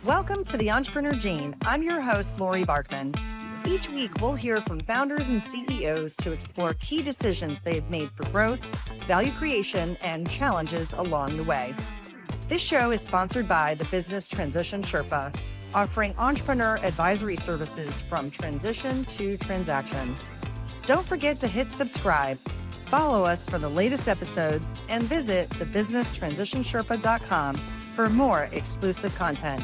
Welcome to the Entrepreneur Gene. I'm your host, Laurie Barkman. Each week, we'll hear from founders and CEOs to explore key decisions they've made for growth, value creation, and challenges along the way. This show is sponsored by the Business Transition Sherpa, offering entrepreneur advisory services from transition to transaction. Don't forget to hit subscribe, follow us for the latest episodes, and visit thebusinesstransitionsherpa.com for more exclusive content.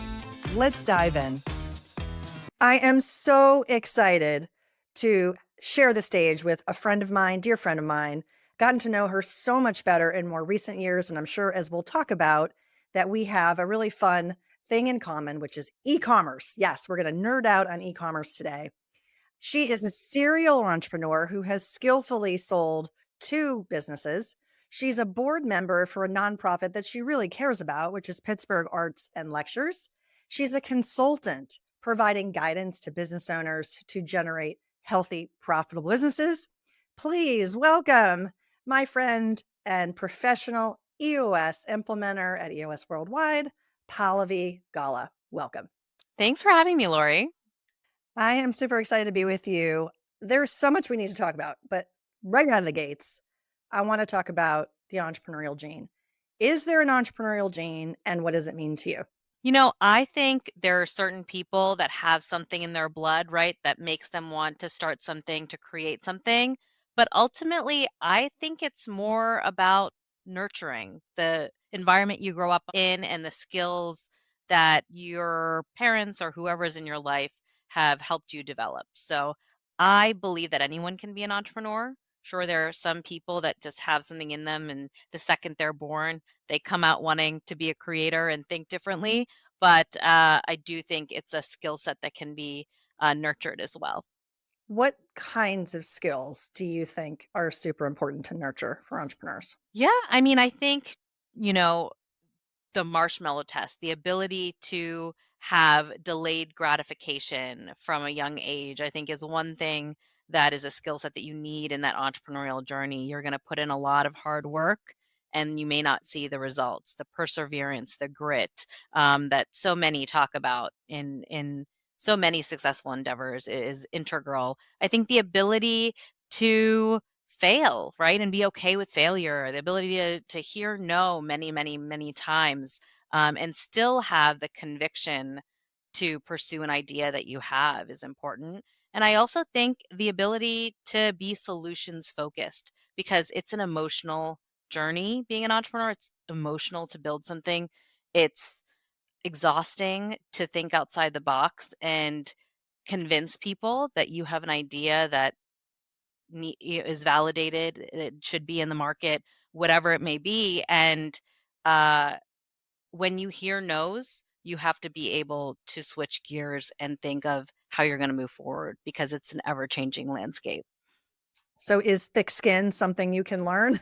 Let's dive in. I am so excited to share the stage with a friend of mine, dear friend of mine. Gotten to know her so much better in more recent years, and I'm sure as we'll talk about that we have a really fun thing in common, which is e-commerce. Yes, we're going to nerd out on e-commerce today. She is a serial entrepreneur who has skillfully sold 2 businesses. She's a board member for a nonprofit that she really cares about, which is Pittsburgh Arts and Lectures. She's a consultant providing guidance to business owners to generate healthy, profitable businesses. Please welcome my friend and professional EOS implementer at EOS Worldwide, Pallavi Golla. Welcome. Thanks for having me, Laurie. I am super excited to be with you. There's so much we need to talk about, but right out of the gates, I want to talk about the entrepreneurial gene. Is there an entrepreneurial gene, and what does it mean to you? I think there are certain people that have something in their blood, right, that makes them want to start something, to create something. But ultimately, I think it's more about nurturing the environment you grow up in and the skills that your parents or whoever's in your life have helped you develop. So I believe that anyone can be an entrepreneur. Sure, there are some people that just have something in them, and the second they're born, they come out wanting to be a creator and think differently. But I do think it's a skill set that can be nurtured as well. What kinds of skills do you think are super important to nurture for entrepreneurs? Yeah, I mean, I think, you know, the marshmallow test, the ability to have delayed gratification from a young age, I think is one thing that is a skill set that you need in that entrepreneurial journey. You're going to put in a lot of hard work and you may not see the results, the perseverance, the grit that so many talk about in so many successful endeavors is integral. I think the ability to fail, right? And be okay with failure, the ability to hear no many, many, many times, and still have the conviction to pursue an idea that you have is important. And I also think the ability to be solutions focused because it's an emotional journey being an entrepreneur. It's emotional to build something. It's exhausting to think outside the box and convince people that you have an idea that is validated, it should be in the market, whatever it may be. And uh, when you hear no's, you have to be able to switch gears and think of how you're going to move forward because it's an ever changing landscape. So is thick skin something you can learn?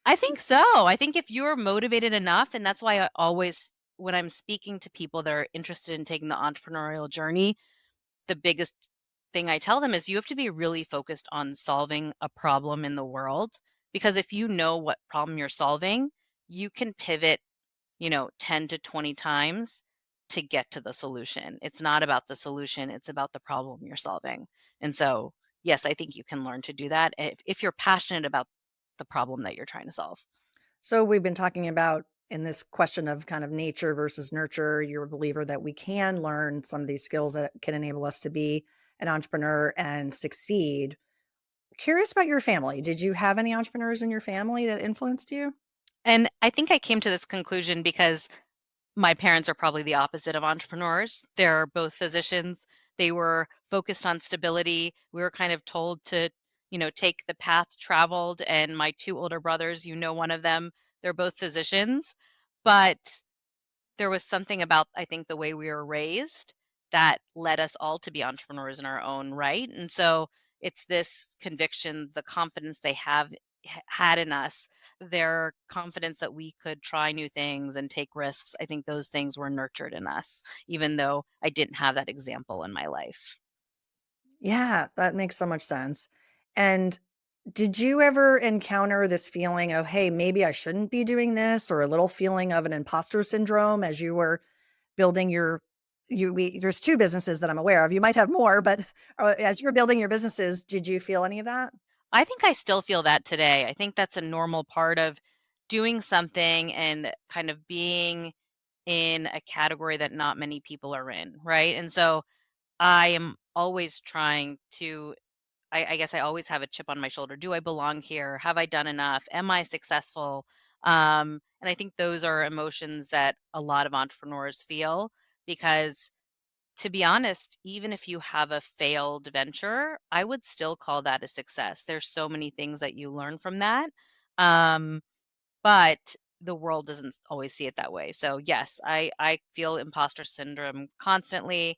I think so. I think if you're motivated enough, and that's why I always, when I'm speaking to people that are interested in taking the entrepreneurial journey, the biggest thing I tell them is you have to be really focused on solving a problem in the world because if you know what problem you're solving, you can pivot, 10 to 20 times to get to the solution. It's not about the solution, it's about the problem you're solving. And so, yes, I think you can learn to do that if you're passionate about the problem that you're trying to solve. So we've been talking about in this question of kind of nature versus nurture, you're a believer that we can learn some of these skills that can enable us to be an entrepreneur and succeed. Curious about your family. Did you have any entrepreneurs in your family that influenced you? And I think I came to this conclusion because my parents are probably the opposite of entrepreneurs. They're both physicians. They were focused on stability. We were kind of told to, take the path traveled. And my 2 older brothers, one of them, they're both physicians. But there was something about, I think, the way we were raised that led us all to be entrepreneurs in our own right. And so it's this conviction, the confidence they have had in us, their confidence that we could try new things and take risks. I think those things were nurtured in us, even though I didn't have that example in my life. Yeah, that makes so much sense. And did you ever encounter this feeling of, hey, maybe I shouldn't be doing this, or a little feeling of an imposter syndrome as you were building there's two businesses that I'm aware of. You might have more, but as you're building your businesses, did you feel any of that? I think I still feel that today. I think that's a normal part of doing something and kind of being in a category that not many people are in, right? And so I am always trying to, I guess I always have a chip on my shoulder. Do I belong here? Have I done enough? Am I successful? And I think those are emotions that a lot of entrepreneurs feel because, to be honest, even if you have a failed venture, I would still call that a success. There's so many things that you learn from that. Um, but the world doesn't always see it that way. So yes, I feel imposter syndrome constantly,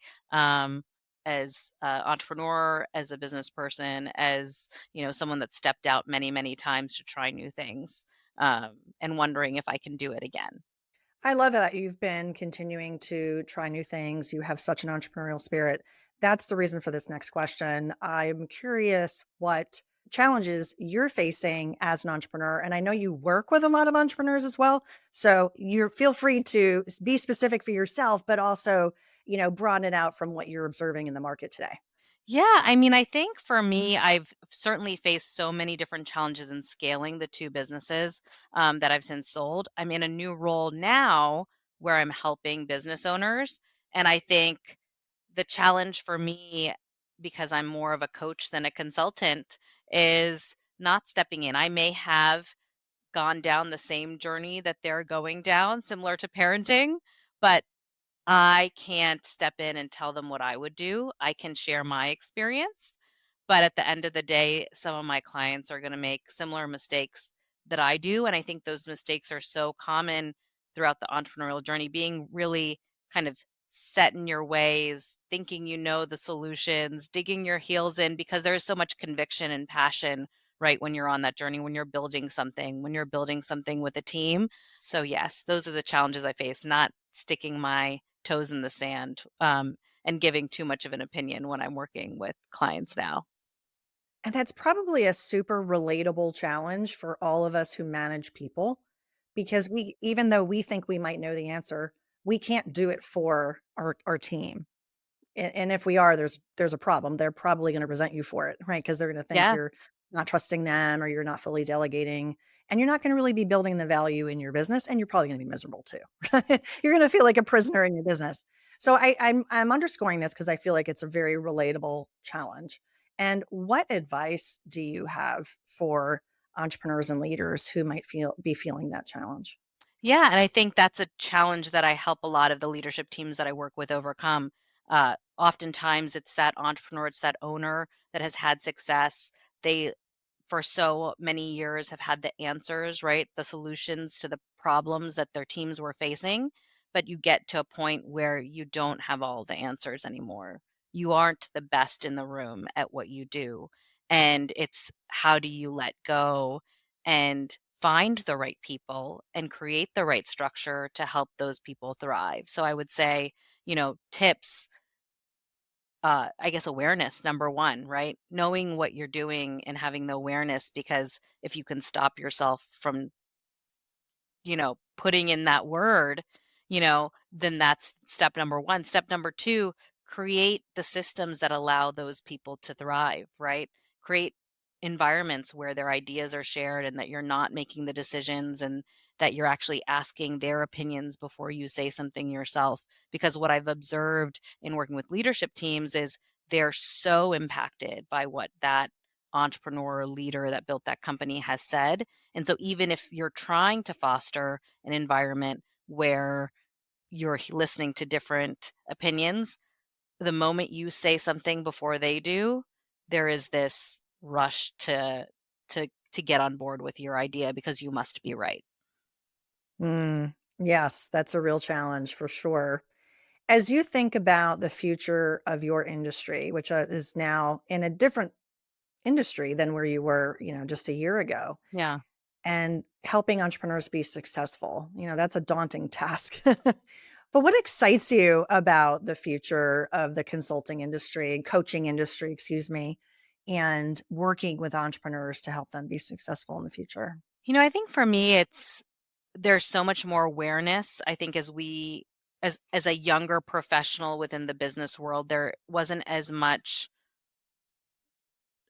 as an entrepreneur, as a business person, as someone that stepped out many times to try new things, and wondering if I can do it again. I love that you've been continuing to try new things. You have such an entrepreneurial spirit. That's the reason for this next question. I'm curious what challenges you're facing as an entrepreneur. And I know you work with a lot of entrepreneurs as well. So you feel free to be specific for yourself, but also, broaden it out from what you're observing in the market today. Yeah, I mean, I think for me, I've certainly faced so many different challenges in scaling the two businesses, that I've since sold. I'm in a new role now where I'm helping business owners. And I think the challenge for me, because I'm more of a coach than a consultant, is not stepping in. I may have gone down the same journey that they're going down, similar to parenting, but I can't step in and tell them what I would do. I can share my experience, but at the end of the day, some of my clients are gonna make similar mistakes that I do, and I think those mistakes are so common throughout the entrepreneurial journey, being really kind of set in your ways, thinking you know the solutions, digging your heels in because there is so much conviction and passion, right, when you're on that journey, when you're building something with a team. So yes, those are the challenges I face, not sticking my toes in the sand, and giving too much of an opinion when I'm working with clients now. And that's probably a super relatable challenge for all of us who manage people because even though we think we might know the answer, we can't do it for our team. And if we are, there's a problem. They're probably gonna resent you for it, right? Because 'Cause they're gonna think Yeah. you're not trusting them or you're not fully delegating, and you're not gonna really be building the value in your business, and you're probably gonna be miserable too. You're gonna feel like a prisoner in your business. So I'm underscoring this because I feel like it's a very relatable challenge. And what advice do you have for entrepreneurs and leaders who might be feeling that challenge? Yeah, and I think that's a challenge that I help a lot of the leadership teams that I work with overcome. Oftentimes, it's that entrepreneur, it's that owner that has had success. They, for so many years, have had the answers, right? The solutions to the problems that their teams were facing. But you get to a point where you don't have all the answers anymore. You aren't the best in the room at what you do. And it's how do you let go and find the right people and create the right structure to help those people thrive. So I would say, tips, I guess awareness, number one, right? Knowing what you're doing and having the awareness, because if you can stop yourself from putting in that word, then that's step number 1. Step number 2, create the systems that allow those people to thrive, right? Create environments where their ideas are shared and that you're not making the decisions and that you're actually asking their opinions before you say something yourself. Because what I've observed in working with leadership teams is they're so impacted by what that entrepreneur or leader that built that company has said. And so even if you're trying to foster an environment where you're listening to different opinions, the moment you say something before they do, there is this rush to get on board with your idea because you must be right. Mm, yes, that's a real challenge for sure. As you think about the future of your industry, which is now in a different industry than where you were, just a year ago, Yeah. and helping entrepreneurs be successful, that's a daunting task. But what excites you about the future of the consulting industry and coaching industry, excuse me, and working with entrepreneurs to help them be successful in the future? I think for me, there's so much more awareness, I think, as a younger professional within the business world, there wasn't as much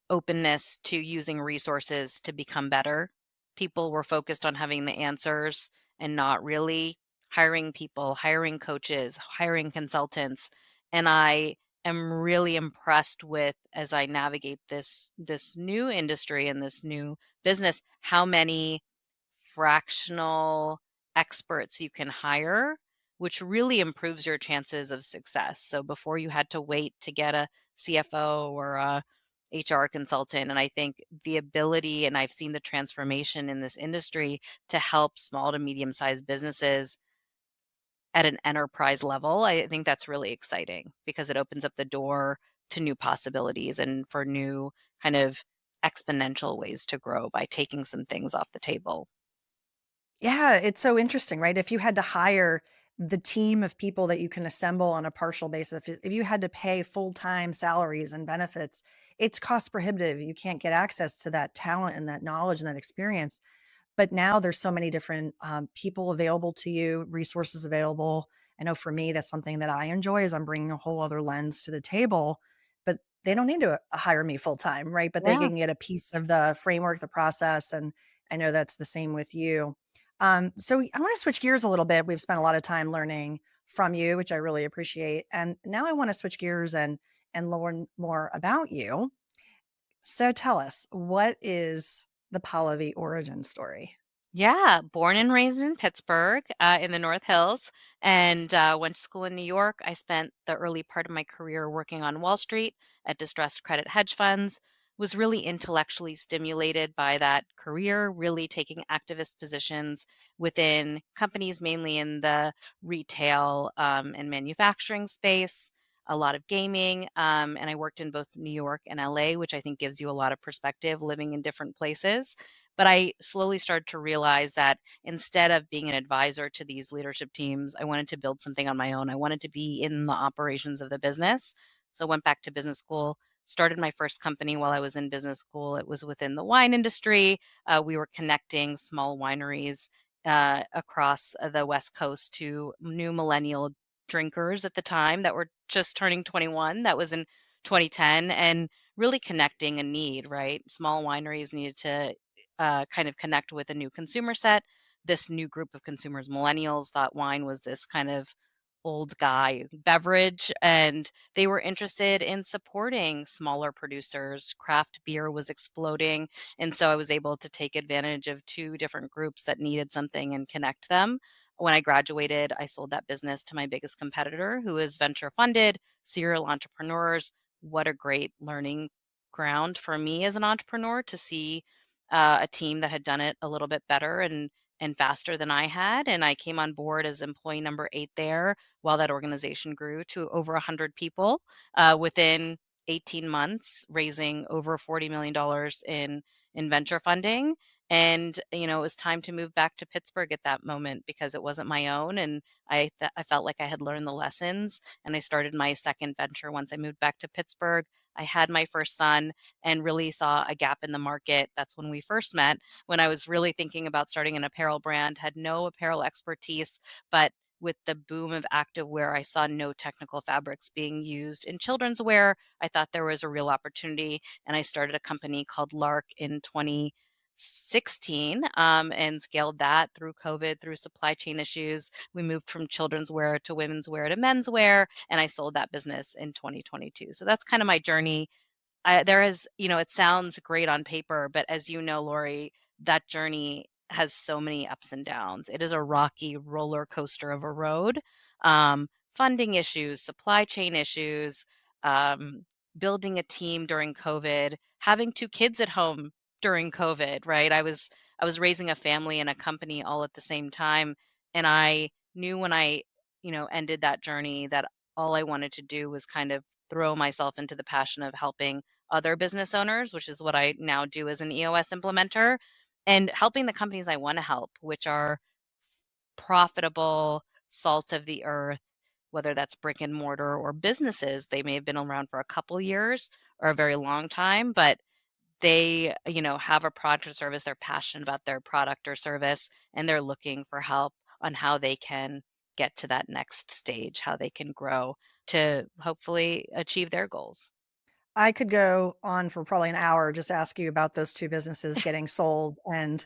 openness to using resources to become better. People were focused on having the answers and not really hiring people, hiring coaches, hiring consultants. And I am really impressed with, as I navigate this new industry and this new business, how many fractional experts you can hire, which really improves your chances of success. So before you had to wait to get a CFO or a HR consultant. And I think the ability, and I've seen the transformation in this industry to help small to medium sized businesses at an enterprise level. I think that's really exciting because it opens up the door to new possibilities and for new kind of exponential ways to grow by taking some things off the table. Yeah, it's so interesting, right? If you had to hire the team of people that you can assemble on a partial basis, if you had to pay full-time salaries and benefits, it's cost prohibitive. You can't get access to that talent and that knowledge and that experience. But now there's so many different people available to you, resources available. I know for me, that's something that I enjoy is I'm bringing a whole other lens to the table, but they don't need to hire me full time, right? But they Yeah. can get a piece of the framework, the process. And I know that's the same with you. So I want to switch gears a little bit. We've spent a lot of time learning from you, which I really appreciate. And now I want to switch gears and learn more about you. So tell us, what is the Pallavi origin story? Yeah, born and raised in Pittsburgh, in the North Hills, and went to school in New York. I spent the early part of my career working on Wall Street at distressed credit hedge funds. Was really intellectually stimulated by that career, really taking activist positions within companies, mainly in the retail and manufacturing space. A lot of gaming, and I worked in both New York and LA, which I think gives you a lot of perspective living in different places. But I slowly started to realize that instead of being an advisor to these leadership teams, I wanted to build something on my own. I wanted to be in the operations of the business. So I went back to business school, started my first company while I was in business school. It was within the wine industry. We were connecting small wineries across the West Coast to new millennial drinkers at the time that were just turning 21. That was in 2010. And really connecting a need, right? Small wineries needed to kind of connect with a new consumer set. This new group of consumers, millennials, thought wine was this kind of old guy beverage, and they were interested in supporting smaller producers. Craft beer was exploding. And so I was able to take advantage of two different groups that needed something and connect them. When I graduated, I sold that business to my biggest competitor, who is venture funded, serial entrepreneurs. What a great learning ground for me as an entrepreneur to see a team that had done it a little bit better and faster than I had. And I came on board as employee number 8 there while that organization grew to over 100 people within 18 months, raising over $40 million in venture funding. And it was time to move back to Pittsburgh at that moment because it wasn't my own, and I felt like I had learned the lessons. And I started my second venture once I moved back to Pittsburgh. I had my first son and really saw a gap in the market. That's when we first met, when I was really thinking about starting an apparel brand, had no apparel expertise, but with the boom of activewear, I saw no technical fabrics being used in children's wear. I thought there was a real opportunity, and I started a company called Lark in 2016 and scaled that through COVID, through supply chain issues. We moved from children's wear to women's wear to men's wear, and I sold that business in 2022. So that's kind of my journey. There is, it sounds great on paper, but as you know, Lori, that journey has so many ups and downs. It is a rocky roller coaster of a road. Funding issues, supply chain issues, um, building a team during COVID, having two kids at home during COVID, right? I was raising a family and a company all at the same time, and I knew when I, ended that journey that all I wanted to do was kind of throw myself into the passion of helping other business owners, which is what I now do as an EOS implementer, and helping the companies I want to help, which are profitable, salt of the earth, whether that's brick and mortar or businesses. They may have been around for a couple years or a very long time, but they, have a product or service, they're passionate about their product or service, and they're looking for help on how they can get to that next stage, how they can grow to hopefully achieve their goals. I could go on for probably an hour just ask you about those 2 businesses getting sold, and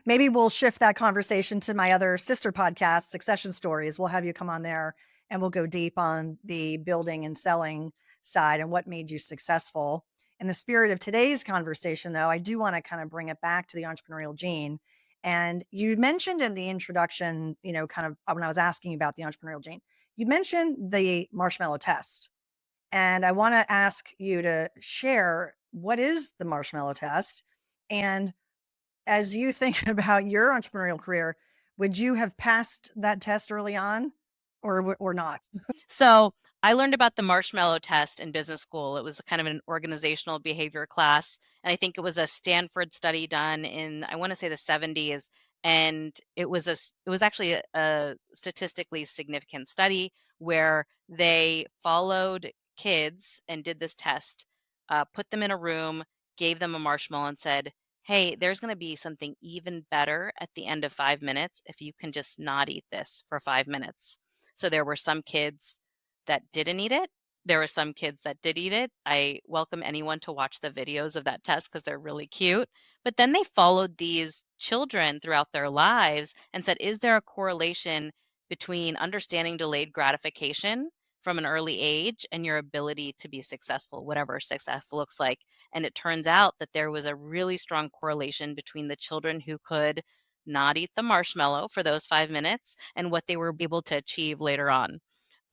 maybe we'll shift that conversation to my other sister podcast, Succession Stories. We'll have you come on there, and we'll go deep on the building and selling side and what made you successful. In the spirit of today's conversation, though, I do wanna kinda bring it back to the entrepreneurial gene, and you mentioned in the introduction, kind of, when I was asking you about the entrepreneurial gene, you mentioned the marshmallow test. And I want to ask you to share what is the marshmallow test? And as you think about your entrepreneurial career, would you have passed that test early on or not? So I learned about the marshmallow test in business school. It was kind of an organizational behavior class. And I think it was a Stanford study done in, I want to say the 70s. And it was actually a statistically significant study where they followed kids and did this test, put them in a room, gave them a marshmallow and said, hey, there's going to be something even better at the end of 5 minutes if you can just not eat this for 5 minutes. So there were some kids that didn't eat it. There were some kids that did eat it. I welcome anyone to watch the videos of that test because they're really cute. But then they followed these children throughout their lives and said, is there a correlation between understanding delayed gratification from an early age and your ability to be successful, whatever success looks like? And it turns out that there was a really strong correlation between the children who could not eat the marshmallow for those 5 minutes and what they were able to achieve later on.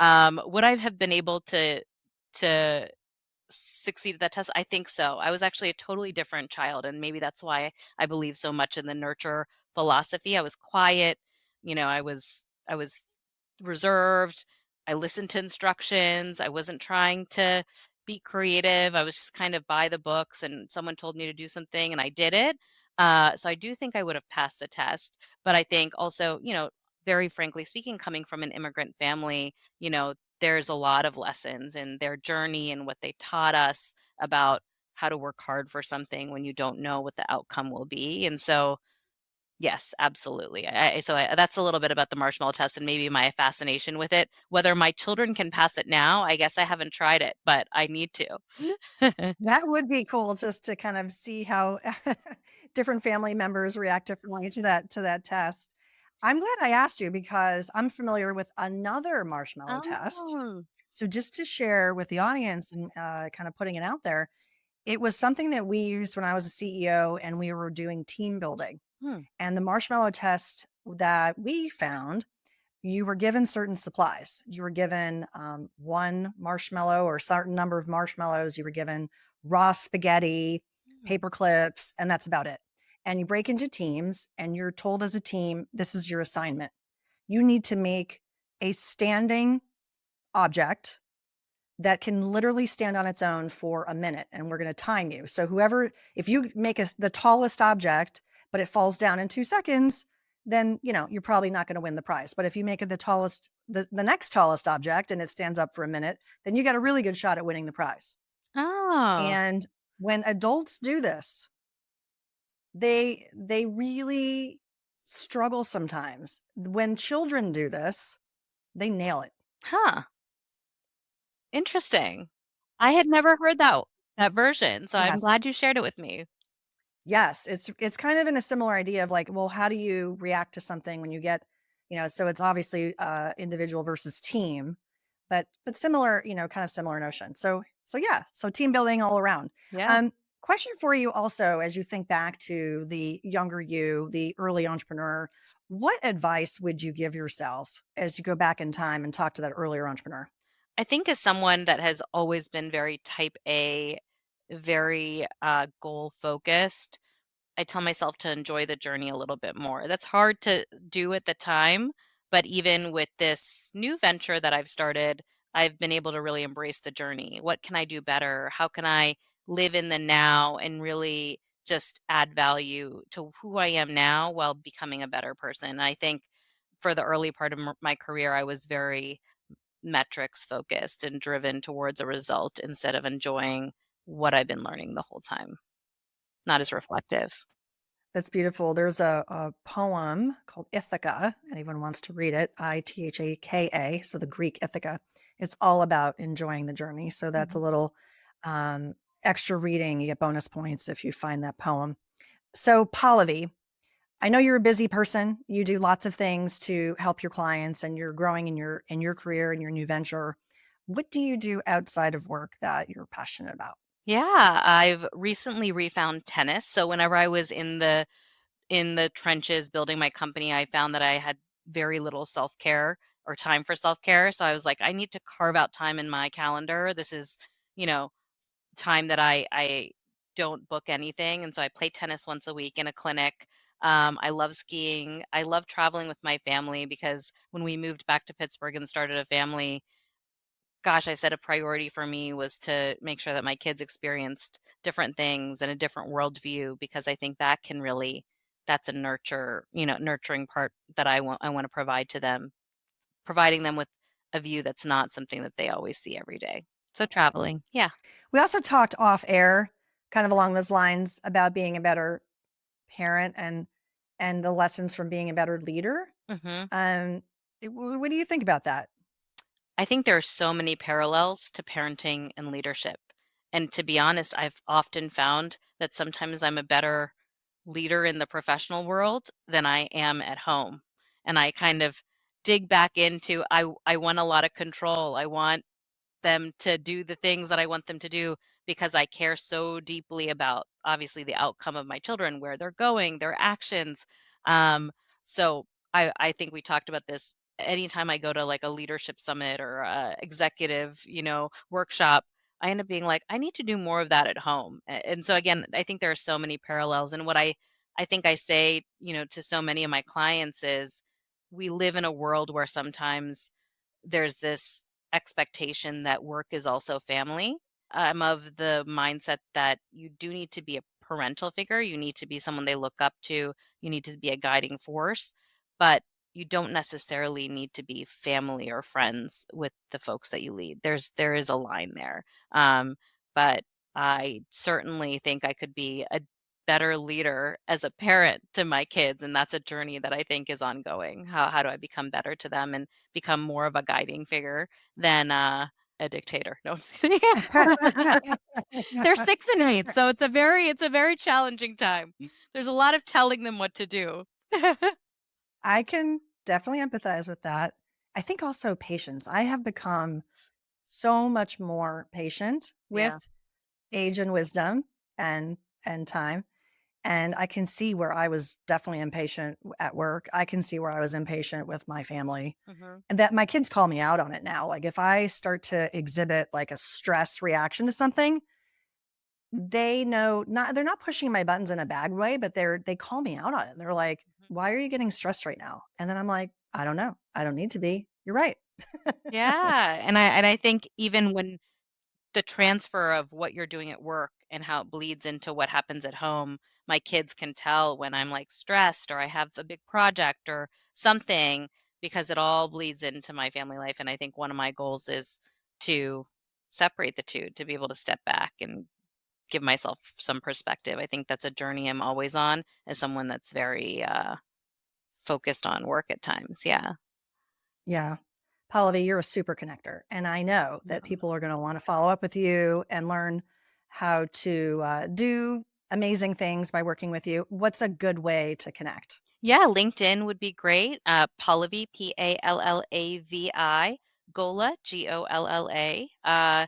Would I have been able to succeed at that test? I think so. I was actually a totally different child, and maybe that's why I believe so much in the nurture philosophy. I was quiet, I was reserved. I listened to instructions. I wasn't trying to be creative. I was just kind of by the books, and someone told me to do something, and I did it. So I do think I would have passed the test. But I think also, very frankly speaking, coming from an immigrant family, there's a lot of lessons in their journey and what they taught us about how to work hard for something when you don't know what the outcome will be. And so yes, absolutely. That's a little bit about the marshmallow test and maybe my fascination with it. Whether my children can pass it now, I guess I haven't tried it, but I need to. That would be cool just to kind of see how different family members react differently to that test. I'm glad I asked you because I'm familiar with another marshmallow test. Oh. So just to share with the audience and kind of putting it out there, it was something that we used when I was a CEO and we were doing team building. Hmm. And the marshmallow test that we found, you were given certain supplies. You were given one marshmallow or a certain number of marshmallows. You were given raw spaghetti, Hmm. paper clips, and that's about it. And you break into teams, and you're told as a team, this is your assignment. You need to make a standing object that can literally stand on its own for a minute, and we're going to time you. So whoever, if you make the tallest object, but it falls down in 2 seconds, then you're probably not going to win the prize. But if you make it the next tallest object, and it stands up for a minute, then you got a really good shot at winning the prize. Oh, And when adults do this, they really struggle sometimes. When children do this, they nail it. huh. Interesting. I had never heard that version, so I'm Yes. glad you shared it with me. Yes, it's kind of in a similar idea of like, well, how do you react to something when you get, so it's obviously individual versus team, but similar, kind of similar notion. So yeah, so team building all around. Yeah. Um, Question for you also, as you think back to the younger you, the early entrepreneur, what advice would you give yourself as you go back in time and talk to that earlier entrepreneur? I think as someone that has always been very type A, very goal focused, I tell myself to enjoy the journey a little bit more. That's hard to do at the time, but even with this new venture that I've started, I've been able to really embrace the journey. What can I do better? How can I live in the now and really just add value to who I am now while becoming a better person? I think for the early part of my career, I was very metrics focused and driven towards a result instead of enjoying what I've been learning the whole time. Not as reflective. That's beautiful. There's a poem called Ithaca. Anyone wants to read it, Ithaka, so the Greek Ithaca. It's all about enjoying the journey. So that's a Mhm. little um, extra reading. You get bonus points if you find that poem. So, Pallavi, I know you're a busy person. You do lots of things to help your clients, and you're growing in your career and your new venture. What do you do outside of work that you're passionate about? Yeah, I've recently refound tennis. So whenever I was in the trenches building my company, I found that I had very little self-care or time for self-care. So I was like, I need to carve out time in my calendar. This is, you know, time that I don't book anything. And so I play tennis once a week in a clinic. I love skiing. I love traveling with my family because when we moved back to Pittsburgh and started a family, gosh, I said a priority for me was to make sure that my kids experienced different things and a different worldview because I think that can really that's a nurturing part that I want to provide to them, providing them with a view that's not something that they always see every day. So traveling. Yeah. We also talked off air, kind of along those lines, about being a better parent and the lessons from being a better leader. Mhm. Um, what do you think about that? I think there are so many parallels to parenting and leadership. And to be honest, I've often found that sometimes I'm a better leader in the professional world than I am at home. And I kind of dig back into I want a lot of control. I want them to do the things that I want them to do because I care so deeply about obviously the outcome of my children, where they're going, their actions. Um, so I think we talked about this. Anytime I go to like a leadership summit or a executive, workshop, I end up being like, I need to do more of that at home. And so again, I think there are so many parallels. And what I think I say, to so many of my clients is we live in a world where sometimes there's this expectation that work is also family. I'm of the mindset that you do need to be a parental figure. You need to be someone they look up to. You need to be a guiding force, but you don't necessarily need to be family or friends with the folks that you lead. There is a line there. But I certainly think I could be a better leader as a parent to my kids, and that's a journey that I think is ongoing. How do I become better to them and become more of a guiding figure than a dictator? No, I'm just kidding. They're 6 and 8, so it's a very challenging time. There's a lot of telling them what to do. I can definitely empathize with that. I think also patience. I have become so much more patient Yeah. with age and wisdom and time. And I can see where I was definitely impatient at work. I can see where I was impatient with my family. Mhm. And that my kids call me out on it now. Like if I start to exhibit like a stress reaction to something, they know not they're not pushing my buttons in a bad way, but they call me out on it. They're like, Mhm. "Why are you getting stressed right now?" And then I'm like, "I don't know. I don't need to be. You're right." Yeah, and I think even when the transfer of what you're doing at work and how it bleeds into what happens at home. My kids can tell when I'm like stressed or I have a big project or something because it all bleeds into my family life. And I think one of my goals is to separate the two, to be able to step back and give myself some perspective. I think that's a journey I'm always on as someone that's very focused on work at times. Yeah. Yeah. Pallavi, you're a super connector. And I know that Um, people are going to want to follow up with you and learn how to do amazing things by working with you. What's a good way to connect? Yeah, LinkedIn would be great. Pallavi, Pallavi, Golla, Golla.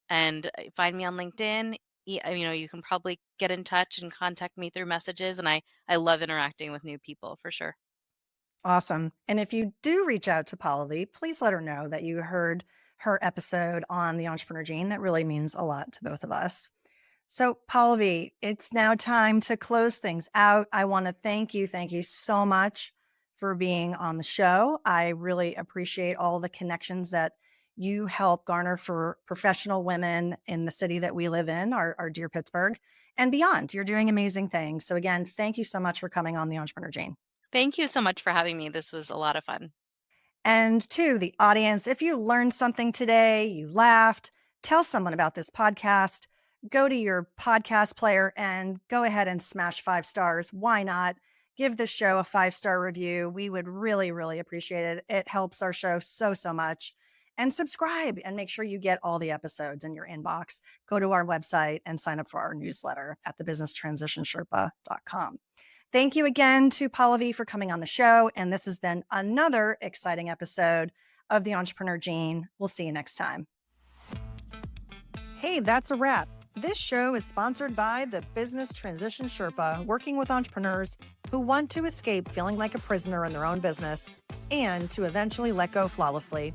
And find me on LinkedIn. You can probably get in touch and contact me through messages. And I love interacting with new people for sure. Awesome. And if you do reach out to Pallavi, please let her know that you heard her episode on the Entrepreneur Gene. That really means a lot to both of us. So, Pallavi, it's now time to close things out. I want to thank you so much for being on the show. I really appreciate all the connections that you help garner for professional women in the city that we live in, our dear Pittsburgh, and beyond. You're doing amazing things. So, again, thank you so much for coming on the Entrepreneur Gene. Thank you so much for having me. This was a lot of fun. And to the audience, if you learned something today, you laughed, tell someone about this podcast. go to your podcast player and go ahead and smash 5 stars. Why not? Give this show a 5-star review. We would really, really appreciate it. It helps our show so, so much. And subscribe and make sure you get all the episodes in your inbox. Go to our website and sign up for our newsletter at thebusinesstransitionsherpa.com. Thank you again to Pallavi for coming on the show. And this has been another exciting episode of The Entrepreneur Gene. We'll see you next time. Hey, that's a wrap. This show is sponsored by the Business Transition Sherpa, working with entrepreneurs who want to escape feeling like a prisoner in their own business and to eventually let go flawlessly.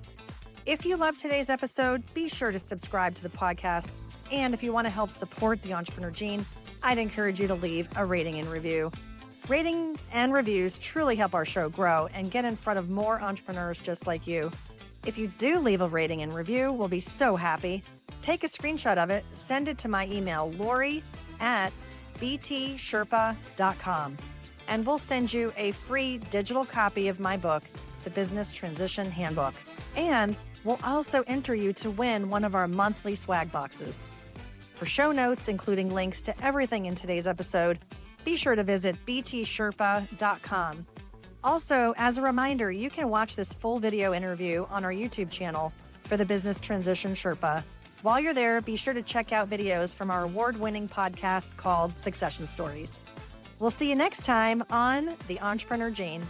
If you loved today's episode, be sure to subscribe to the podcast. And if you want to help support the Entrepreneur Gene, I'd encourage you to leave a rating and review. Ratings and reviews truly help our show grow and get in front of more entrepreneurs just like you. If you do leave a rating and review, we'll be so happy. Take a screenshot of it, send it to my email, Laurie@btsherpa.com, and we'll send you a free digital copy of my book, The Business Transition Handbook. And we'll also enter you to win one of our monthly swag boxes. For show notes, including links to everything in today's episode, be sure to visit btsherpa.com. Also, as a reminder, you can watch this full video interview on our YouTube channel for the Business Transition Sherpa. While you're there, be sure to check out videos from our award-winning podcast called Succession Stories. We'll see you next time on The Entrepreneur Gene.